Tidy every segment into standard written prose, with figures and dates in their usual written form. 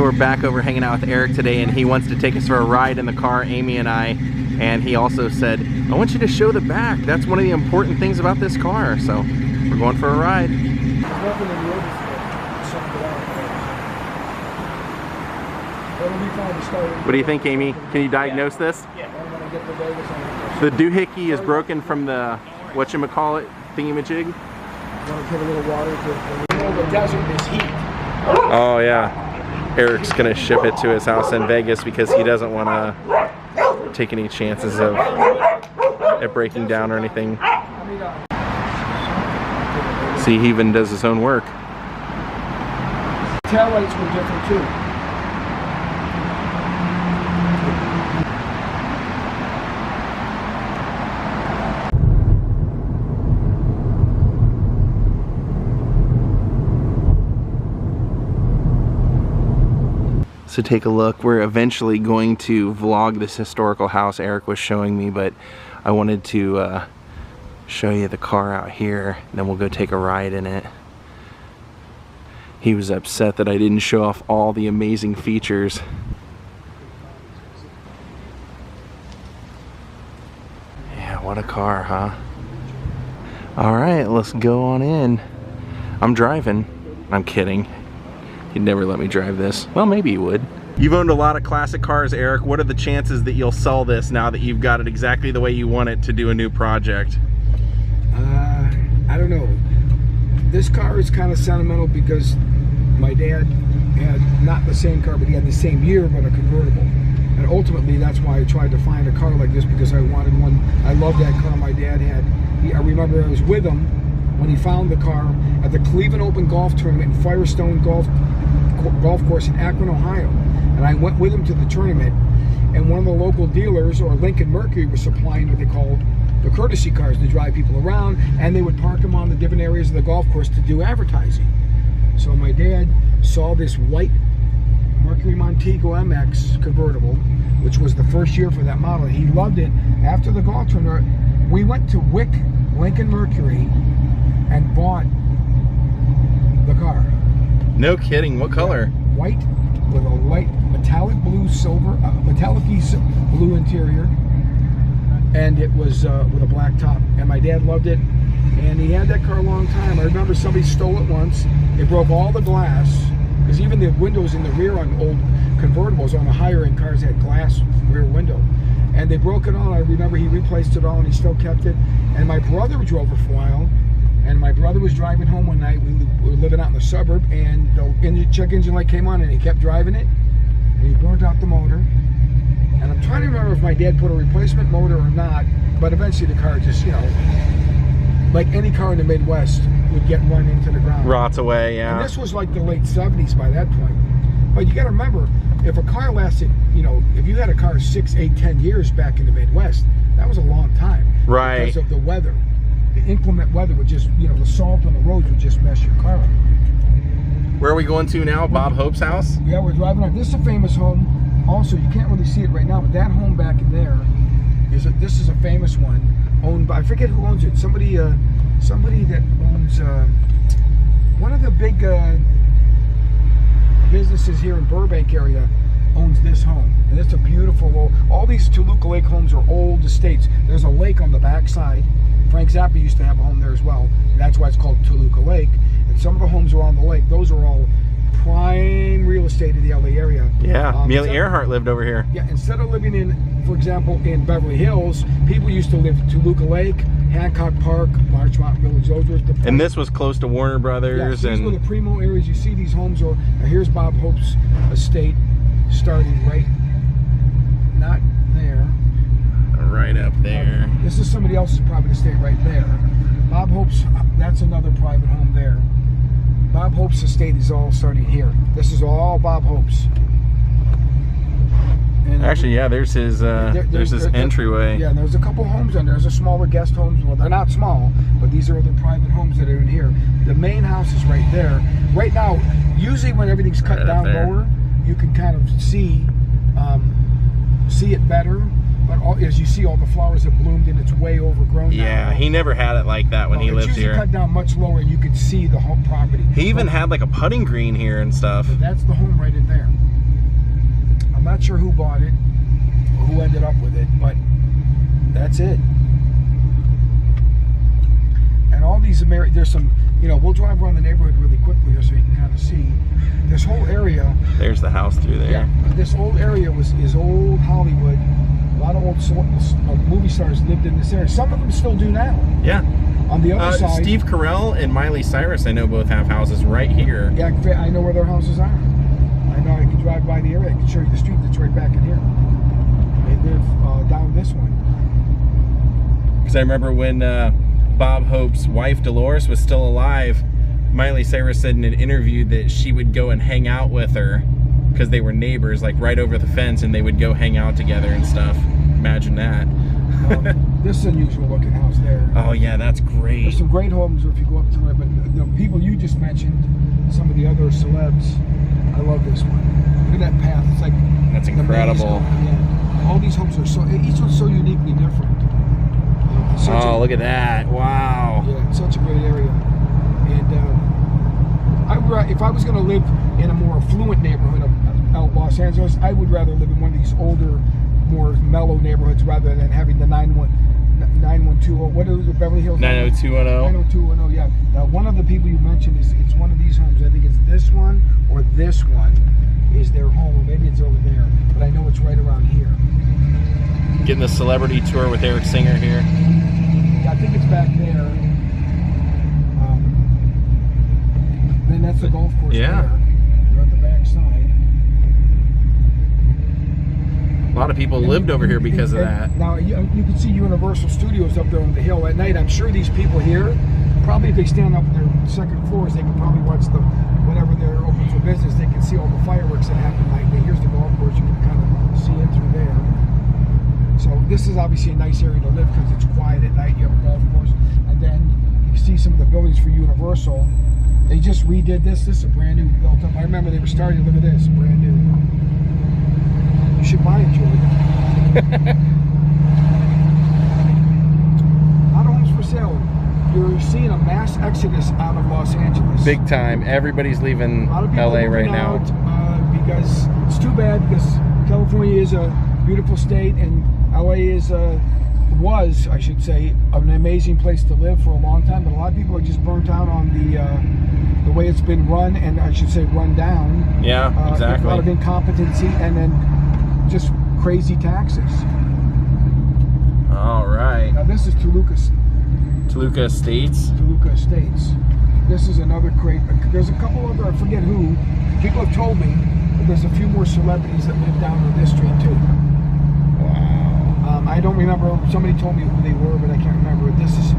we're back over hanging out with Eric today, and he wants to take us for a ride in the car, Amy and I. And he also said, I want you to show the back. That's one of the important things about this car. So we're going for a ride. What do you think, Amy? Can you diagnose this? Yeah. The doohickey is broken from the, whatchamacallit, thingamajig? Want to put a little water to the desert is heat. Oh yeah. Eric's gonna ship it to his house in Vegas because he doesn't want to take any chances of it breaking down or anything. See, he even does his own work. Tail lights were different too. So take a look. We're eventually going to vlog this historical house Eric was showing me, but I wanted to show you the car out here, and then we'll go take a ride in it. He was upset that I didn't show off all the amazing features. Yeah, what a car, huh? All right, let's go on in. I'm driving. I'm kidding. He'd never let me drive this. Well, maybe he would. You've owned a lot of classic cars, Eric. What are the chances that you'll sell this now that you've got it exactly the way you want it to do a new project? I don't know. This car is kind of sentimental because my dad had not the same car, but he had the same year, but a convertible. And ultimately, that's why I tried to find a car like this, because I wanted one. I loved that car my dad had. I remember I was with him when he found the car at the Cleveland Open Golf Tournament in Firestone Golf Course in Akron, Ohio. And I went with him to the tournament, and one of the local dealers, or Lincoln Mercury, was supplying what they called the courtesy cars to drive people around, and they would park them on the different areas of the golf course to do advertising. So my dad saw this white Mercury Montego MX convertible, which was the first year for that model. He loved it. After the golf tournament, we went to Wick Lincoln Mercury and bought the car. No kidding. What color? White with a white metallic blue silver, metallic-y blue interior, and it was with a black top. And my dad loved it, and he had that car a long time. I remember somebody stole it once. They broke all the glass, because even the windows in the rear on old convertibles, on the higher end cars, had glass rear window, and they broke it all. I remember he replaced it all, and he still kept it. And my brother drove it for a while, and my brother was driving home one night. We were living out in the suburb, and the check engine light came on, and he kept driving it, and he burnt out the motor. And I'm trying to remember if my dad put a replacement motor or not, but eventually the car just, you know, like any car in the Midwest, would get run into the ground. Rots away, yeah. And this was like the late 70s by that point. But you got to remember, if a car lasted, you know, if you had a car 6, 8, 10 years back in the Midwest, that was a long time. Right. Because of the weather. The inclement weather would just, you know, the salt on the roads would just mess your car up. Where are we going to now? Bob Hope's house? Yeah, we're driving up. This is a famous home. Also, you can't really see it right now, but that home back in there this is a famous one, owned by, I forget who owns it. Somebody that owns one of the big businesses here in Burbank area owns this home, and it's a beautiful. All these Toluca Lake homes are old estates. There's a lake on the back side. Frank Zappa used to have a home there as well, and that's why it's called Toluca Lake. And some of the homes are on the lake. Those are all prime real estate in the LA area. Yeah, Amelia Earhart lived over here. Yeah, instead of living in, for example, in Beverly Hills, people used to live Toluca Lake, Hancock Park, Larchmont Village. Those were the. And this was close to Warner Brothers. Yeah, these were the primo areas. You see these homes are. Here's Bob Hope's estate, starting right, not there. Right up there. This is somebody else's private estate right there. Bob Hope's, that's another private home there. Bob Hope's estate is all starting here. This is all Bob Hope's. And actually, yeah, there's his entryway. Yeah, there's a couple homes on there. There's a smaller guest homes. Well, they're not small, but these are the private homes that are in here. The main house is right there. Right now, usually when everything's cut down lower, you can kind of see it better. But as you see, all the flowers have bloomed and it's way overgrown now. Yeah, he never had it like that when he lived here. It's cut down much lower and you could see the whole property. He even had like a putting green here and stuff. So that's the home right in there. I'm not sure who bought it or who ended up with it, but that's it. And all these there's some, you know, we'll drive around the neighborhood really quickly here so you can kind of see. This whole area. There's the house through there. Yeah, this whole area is old Hollywood. A lot of old movie stars lived in this area. Some of them still do now. Yeah. On the other side, Steve Carell and Miley Cyrus, I know, both have houses right here. Yeah, I know where their houses are. I know. I can drive by the area. I can show you the street that's right back in here. They live down this one. Because I remember when Bob Hope's wife Dolores was still alive, Miley Cyrus said in an interview that she would go and hang out with her because they were neighbors, like right over the fence, and they would go hang out together and stuff. Imagine that. This is an unusual looking house there. Oh yeah, that's great. There's some great homes if you go up to it, but the people you just mentioned, some of the other celebs, I love this one. Look at that path. It's like that's incredible. Yeah. All these homes are each one's so uniquely different. Oh, look at that! Wow. Yeah, it's such a great area. And if I was going to live in a more affluent neighborhood of Los Angeles, I would rather live in one of these older, more mellow neighborhoods rather than having the 912. What is it, Beverly Hills? 90210. 90210. Yeah. Now, one of the people you mentioned it's one of these homes. I think it's this one or this one is their home, or maybe it's over there. But I know it's right around here. Getting the celebrity tour with Eric Singer here. Yeah, I think it's back there. Then that's the golf course. Yeah. There. You're at the back side. A lot of people lived over here because of that. Now, you can see Universal Studios up there on the hill at night. I'm sure these people here, probably if they stand up in their second floors, they can probably watch whenever they're open for business, they can see all the fireworks that happen at night. Here's the golf course. You can kind of see it through there. So this is obviously a nice area to live because it's quiet at night. You have a golf course. And then you see some of the buildings for Universal. They just redid this. This is a brand new built up. I remember they were starting. Look at this, brand new. You should buy it, Julie. A lot of homes for sale. You're seeing a mass exodus out of Los Angeles. Big time. Everybody's leaving LA right now. Because it's too bad because California is a beautiful state and LA was, I should say, an amazing place to live for a long time, but a lot of people are just burnt out on the way it's been run, and I should say run down. Yeah, exactly. A lot of incompetency and then just crazy taxes. All right. Now this is Toluca Estates. Toluca Estates. This is another great. There's a couple other, I forget who. People have told me that there's a few more celebrities that live down on this street too. I don't remember. Somebody told me who they were, but I can't remember. This is,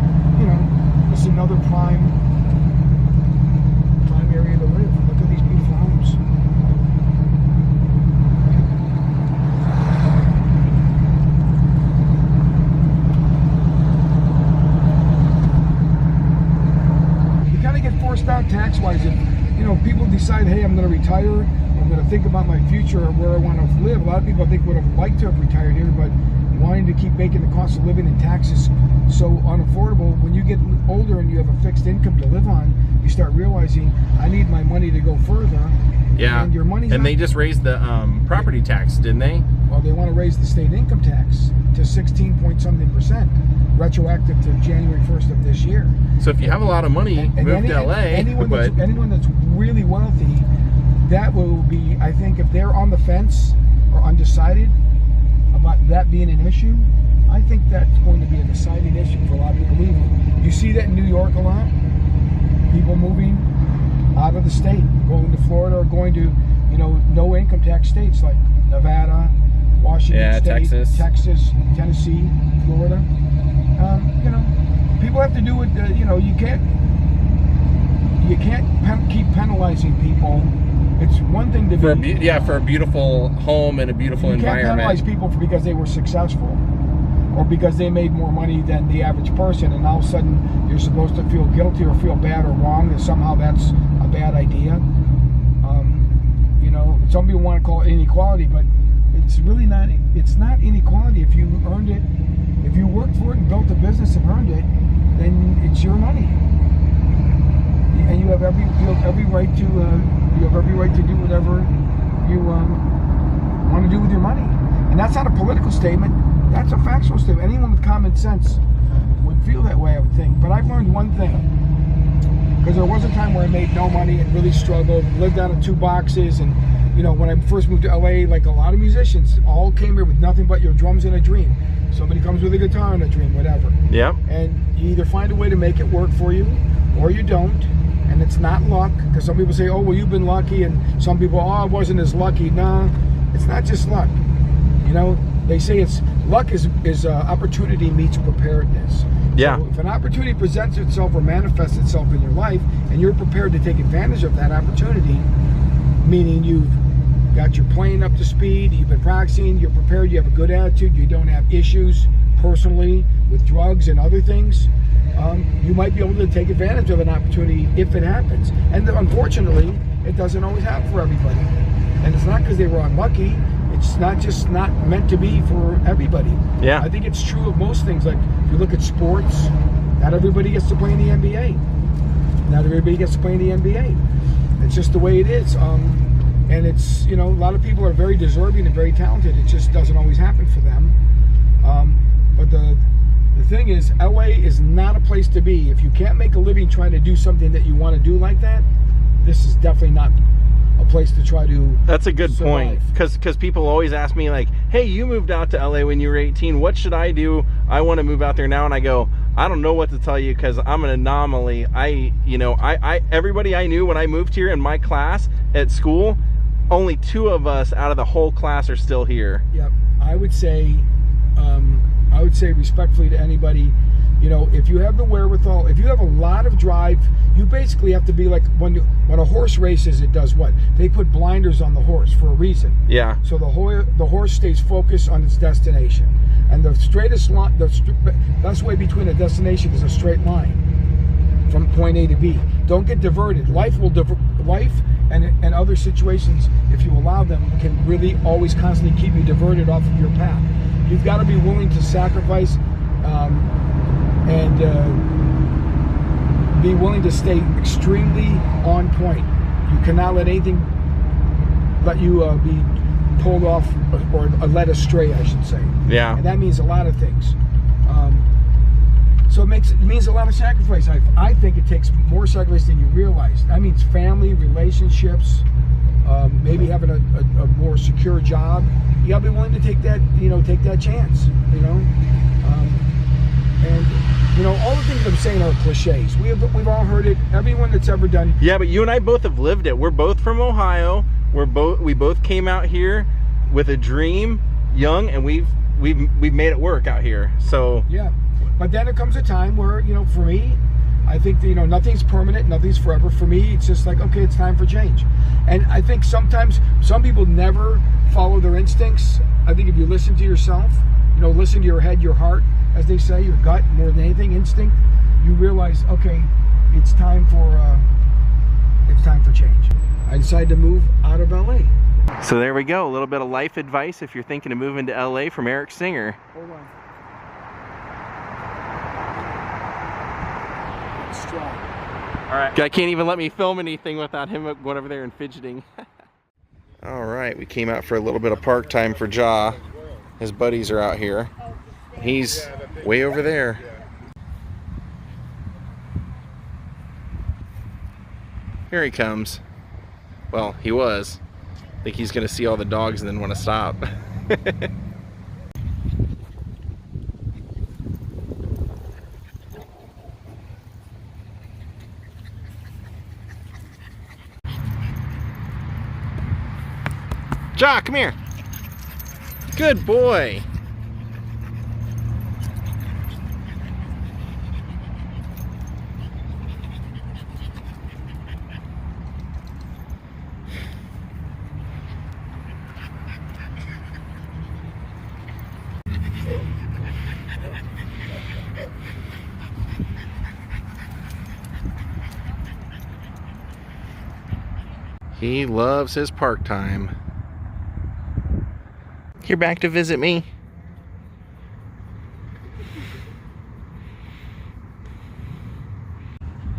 this is another prime area to live. Look at these beautiful homes. You kind of get forced out tax-wise if, people decide, hey, I'm going to retire. I'm going to think about my future or where I want to live. A lot of people, I think, would have liked to have retired here, but wanting to keep making the cost of living and taxes so unaffordable, when you get older and you have a fixed income to live on, you start realizing, I need my money to go further. Yeah, and your money's and they just raised the property tax, didn't they? Well, they want to raise the state income tax to 16-point-something%, retroactive to January 1st of this year. So if you have a lot of money, move to LA. Anyone that's really wealthy, that will be, I think, if they're on the fence or undecided about that being an issue, I think that's going to be a deciding issue for a lot of people leaving. You see that in New York a lot. People moving out of the state, going to Florida or going to, no income tax states like Nevada, Washington State, Texas, Tennessee, Florida. People have to do it. You can't keep penalizing people. It's one thing to for a beautiful home and a beautiful environment. You can't penalize people because they were successful or because they made more money than the average person, and all of a sudden you're supposed to feel guilty or feel bad or wrong, and somehow that's a bad idea. Some people want to call it inequality, but It's really not. It's not inequality. If you earned it, if you worked for it and built a business and earned it, then it's your money, and you have every right to do whatever you want to do with your money. And that's not a political statement. That's a factual statement. Anyone with common sense would feel that way, I would think. But I've learned one thing, because there was a time where I made no money and really struggled, lived out of 2 boxes, and you know, when I first moved to LA, like a lot of musicians, all came here with nothing but your drums and a dream. Somebody comes with a guitar and a dream, whatever. Yep. And you either find a way to make it work for you, or you don't. And it's not luck, because some people say, oh, well, you've been lucky, and some people, oh, I wasn't as lucky. No, it's not just luck. You know, they say it's luck is opportunity meets preparedness. Yeah. So if an opportunity presents itself or manifests itself in your life, and you're prepared to take advantage of that opportunity, meaning you've got your playing up to speed, you've been practicing, you're prepared, you have a good attitude, you don't have issues personally with drugs and other things, you might be able to take advantage of an opportunity if it happens. And unfortunately, it doesn't always happen for everybody. And it's not because they were unlucky. It's not just not meant to be for everybody. Yeah. I think it's true of most things. Like if you look at sports, not everybody gets to play in the NBA. Not everybody gets to play in the NBA. It's just the way it is. And it's, you know, a lot of people are very deserving and very talented. It just doesn't always happen for them. But the thing is, LA is not a place to be. If you can't make a living trying to do something that you want to do like that, this is definitely not a place to try to That's a good survive. point, because people always ask me, like, hey, you moved out to LA when you were 18. What should I do? I want to move out there now. And I go, I don't know what to tell you, because I'm an anomaly. Everybody I knew when I moved here in my class at school, only 2 of us out of the whole class are still here. Yep. I would say respectfully to anybody, you know, if you have the wherewithal, if you have a lot of drive, you basically have to be like when a horse races, it does what? They put blinders on the horse for a reason. Yeah. So the horse stays focused on its destination, and the straightest line, the best way between a destination is a straight line from point A to B. Don't get diverted. Life and other situations, if you allow them, can really always constantly keep you diverted off of your path. You've got to be willing to sacrifice and be willing to stay extremely on point. You cannot let anything let you be pulled off or led astray, I should say. Yeah. And that means a lot of things. So it means a lot of sacrifice. I think it takes more sacrifice than you realize. That means family, relationships, maybe having a more secure job. You gotta be willing to take that chance, you know. And you know, all the things I'm saying are cliches. We've all heard it. Everyone that's ever done. Yeah, but you and I both have lived it. We're both from Ohio. We both came out here with a dream, young, and we've made it work out here. So yeah. But then there comes a time where, you know, for me, I think that, you know, nothing's permanent, nothing's forever. For me, it's just like, okay, it's time for change. And I think sometimes some people never follow their instincts. I think if you listen to yourself, you know, listen to your head, your heart, as they say, your gut, more than anything, instinct, you realize, okay, it's time for change. I decided to move out of LA. So there we go, a little bit of life advice if you're thinking of moving to LA from Eric Singer. Hold on. Strong. All right. Guy can't even let me film anything without him going over there and fidgeting. All right, we came out for a little bit of park time for Ja. His buddies are out here. He's way over there. Here he comes. Well, he was. I think he's gonna see all the dogs and then want to stop. Ja, come here. Good boy. He loves his park time. You're back to visit me?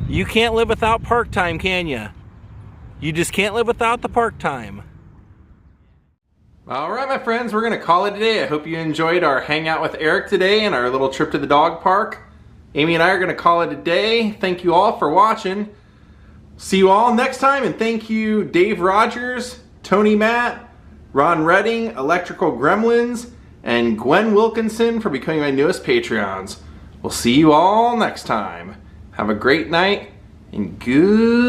You can't live without park time, can ya? You just can't live without the park time. Alright my friends, we're gonna call it a day. I hope you enjoyed our hangout with Eric today and our little trip to the dog park. Amy and I are gonna call it a day. Thank you all for watching. See you all next time, and thank you Dave Rogers, Tony Matt, Ron Redding, Electrical Gremlins, and Gwen Wilkinson for becoming my newest Patreons. We'll see you all next time. Have a great night, and goodbye.